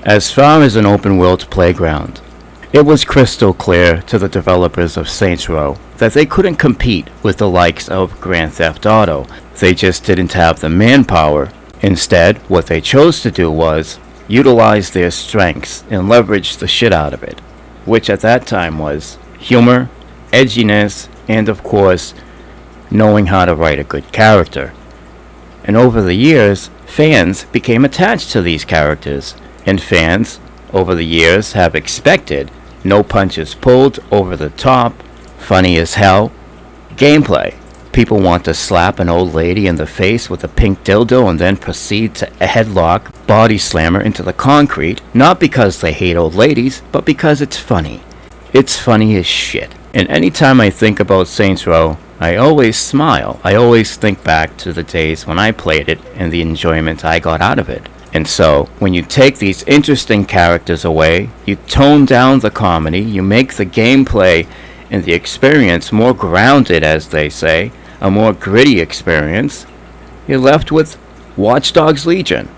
As far as an open-world playground, it was crystal clear to the developers of Saints Row that they couldn't compete with the likes of Grand Theft Auto. They just didn't have the manpower. Instead, what they chose to do was utilize their strengths and leverage the shit out of it, which at that time was humor, edginess, and of course, knowing how to write a good character. And over the years, fans became attached to these characters, and fans, over the years, have expected no punches pulled, over the top, funny as hell gameplay. People want to slap an old lady in the face with a pink dildo and then proceed to headlock, body slam her into the concrete, not because they hate old ladies, but because it's funny. It's funny as shit. And anytime I think about Saints Row, I always smile. I always think back to the days when I played it and the enjoyment I got out of it. And so, when you take these interesting characters away, you tone down the comedy, you make the gameplay and the experience more grounded, as they say, a more gritty experience, you're left with Watch Dogs Legion.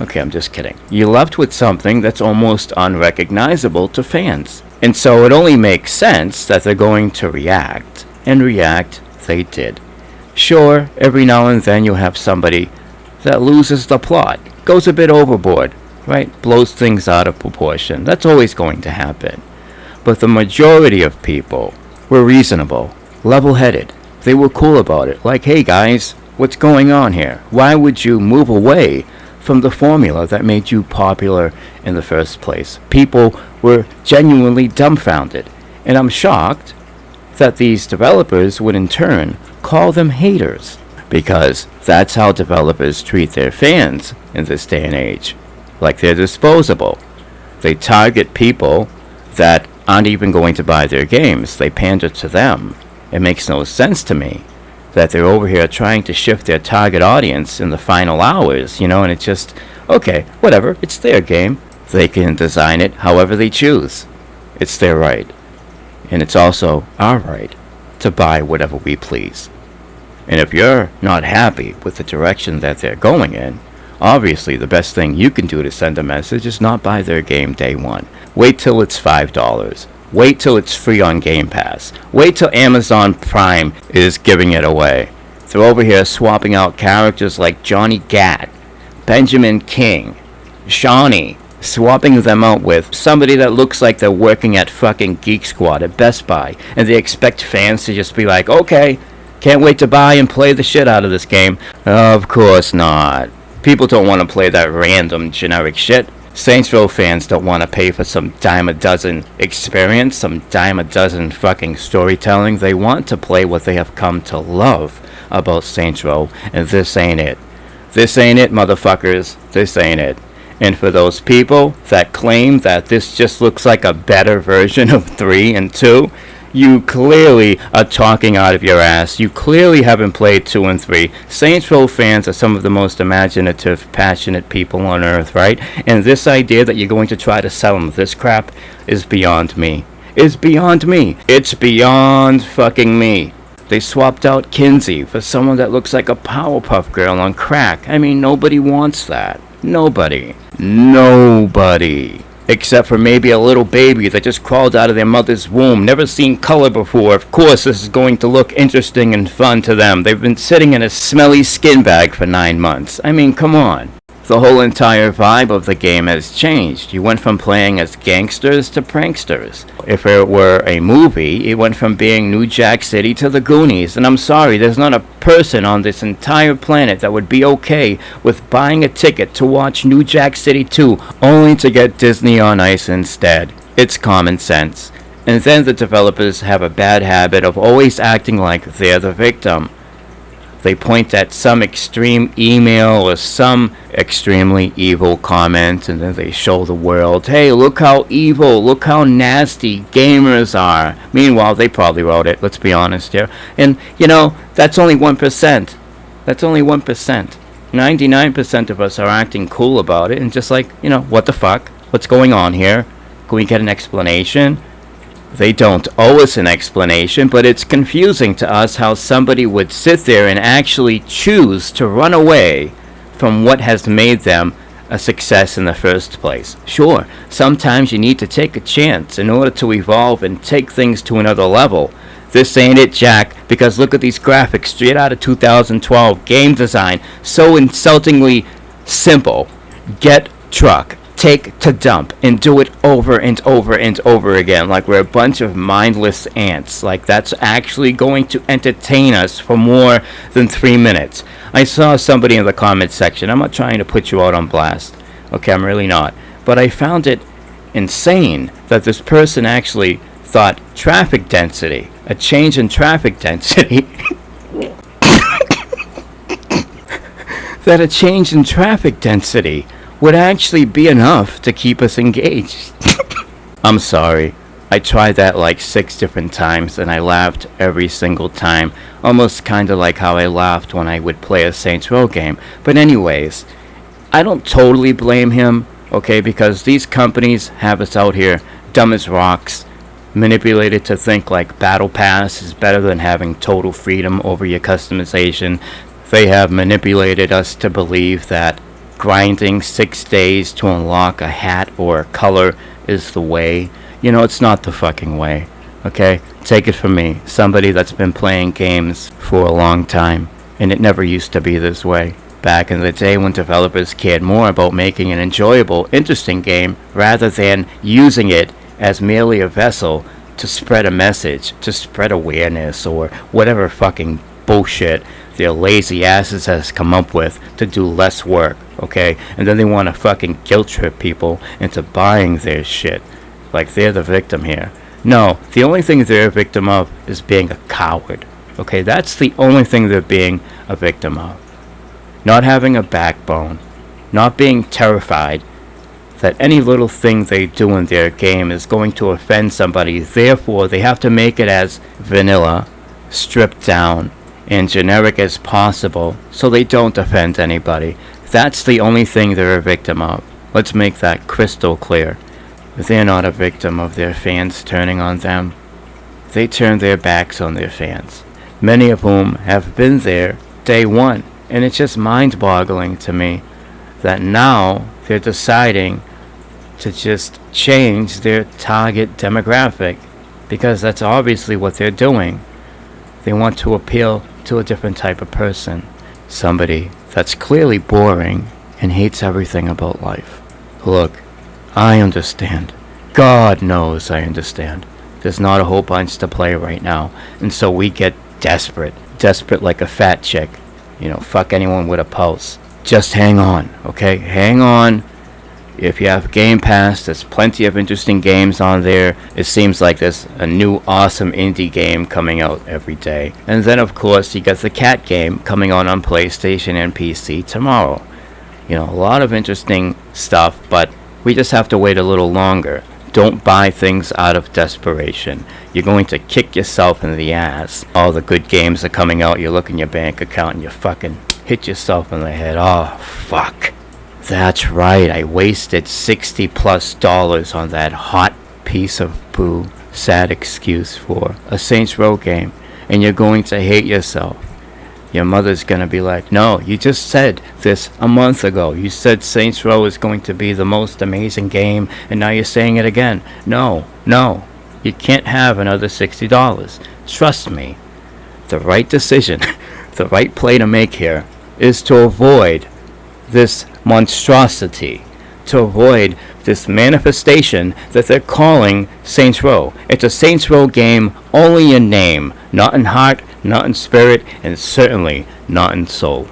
Okay, I'm just kidding. You're left with something that's almost unrecognizable to fans. And so it only makes sense that they're going to react. And react they did. Sure, every now and then you'll have somebody that loses the plot, goes a bit overboard, right? Blows things out of proportion. That's always going to happen. But the majority of people were reasonable, level-headed. They were cool about it. Like, hey guys, what's going on here? Why would you move away from the formula that made you popular in the first place? People were genuinely dumbfounded. And I'm shocked that these developers would in turn call them haters, because that's how developers treat their fans in this day and age. Like they're disposable. They target people that aren't even going to buy their games. They pander to them. It makes no sense to me that they're over here trying to shift their target audience in the final hours, and it's just, okay, whatever, it's their game. They can design it however they choose. It's their right. And it's also our right to buy whatever we please. And if you're not happy with the direction that they're going in, obviously the best thing you can do to send a message is not buy their game day one. Wait till it's $5. Wait till it's free on Game Pass. Wait till Amazon Prime is giving it away. They're over here swapping out characters like Johnny Gat, Benjamin King, Shawnee, swapping them out with somebody that looks like they're working at fucking Geek Squad at Best Buy, and they expect fans to just be like, okay, can't wait to buy and play the shit out of this game. Of course not. People don't want to play that random generic shit. Saints Row fans don't want to pay for some dime a dozen experience, some dime a dozen fucking storytelling. They want to play what they have come to love about Saints Row, and this ain't it. This ain't it, motherfuckers. This ain't it. And for those people that claim that this just looks like a better version of 3 and 2, you clearly are talking out of your ass. You clearly haven't played 2 and 3. Saints Row fans are some of the most imaginative, passionate people on earth, right? And this idea that you're going to try to sell them this crap is beyond me. It's beyond me. It's beyond fucking me. They swapped out Kinsey for someone that looks like a Powerpuff Girl on crack. I mean, nobody wants that. Nobody. Except for maybe a little baby that just crawled out of their mother's womb, never seen color before. Of course this is going to look interesting and fun to them. They've been sitting in a smelly skin bag for 9 months. I mean, come on. The whole entire vibe of the game has changed. You went from playing as gangsters to pranksters. If it were a movie, it went from being New Jack City to the Goonies. And I'm sorry, there's not a person on this entire planet that would be okay with buying a ticket to watch New Jack City 2 only to get Disney on Ice instead. It's common sense. And then the developers have a bad habit of always acting like they're the victim. They point at some extreme email or some extremely evil comment, and then they show the world, hey, look how evil, look how nasty gamers are. Meanwhile, they probably wrote it, let's be honest here. And, that's only 1%. That's only 1%. 99% of us are acting cool about it and just like, what the fuck? What's going on here? Can we get an explanation? They don't owe us an explanation, but it's confusing to us how somebody would sit there and actually choose to run away from what has made them a success in the first place. Sure, sometimes you need to take a chance in order to evolve and take things to another level. This ain't it, Jack, because look at these graphics straight out of 2012. Game design, so insultingly simple. Get truck, take to dump, and do it over and over and over again like we're a bunch of mindless ants. Like that's actually going to entertain us for more than 3 minutes. I saw somebody in the comments section. I'm not trying to put you out on blast. Okay, I'm really not. But I found it insane that this person actually thought traffic density, a change in traffic density, that a change in traffic density would actually be enough to keep us engaged. I'm sorry. I tried that like 6 different times and I laughed every single time. Almost kind of like how I laughed when I would play a Saints Row game. But anyways, I don't totally blame him, okay, because these companies have us out here dumb as rocks, manipulated to think like Battle Pass is better than having total freedom over your customization. They have manipulated us to believe that grinding 6 days to unlock a hat or a color is the way. You know, it's not the fucking way. Okay? Take it from me, somebody that's been playing games for a long time, and it never used to be this way. Back in the day when developers cared more about making an enjoyable, interesting game rather than using it as merely a vessel to spread a message, to spread awareness, or whatever fucking bullshit their lazy asses has come up with to do less work, okay? And then they want to fucking guilt trip people into buying their shit. Like they're the victim here. No, the only thing they're a victim of is being a coward, okay? That's the only thing they're being a victim of. Not having a backbone, not being terrified that any little thing they do in their game is going to offend somebody. Therefore, they have to make it as vanilla, stripped down, and generic as possible so they don't offend anybody. That's the only thing they're a victim of. Let's make that crystal clear. They're not a victim of their fans turning on them. They turn their backs on their fans, many of whom have been there day one. And it's just mind-boggling to me that now they're deciding to just change their target demographic, because that's obviously what they're doing. They want to appeal to a different type of person, somebody that's clearly boring and hates everything about life. Look, I understand. God knows I understand. There's not a whole bunch to play right now, and so we get desperate like a fat chick. You know, fuck anyone with a pulse. Just hang on, okay? Hang on. If you have Game Pass, there's plenty of interesting games on there. It seems like there's a new awesome indie game coming out every day. And then, of course, you got the Cat game coming out on PlayStation and PC tomorrow. You know, a lot of interesting stuff, but we just have to wait a little longer. Don't buy things out of desperation. You're going to kick yourself in the ass. All the good games are coming out. You look in your bank account and you fucking hit yourself in the head. Oh, fuck. That's right. I wasted $60+ on that hot piece of poo. Sad excuse for a Saints Row game. And you're going to hate yourself. Your mother's gonna be like, no, you just said this a month ago. You said Saints Row is going to be the most amazing game, and now you're saying it again. No, you can't have another $60. Trust me. The right decision, the right play to make here is to avoid this monstrosity, to avoid this manifestation that they're calling Saints Row. It's a Saints Row game only in name, not in heart, not in spirit, and certainly not in soul.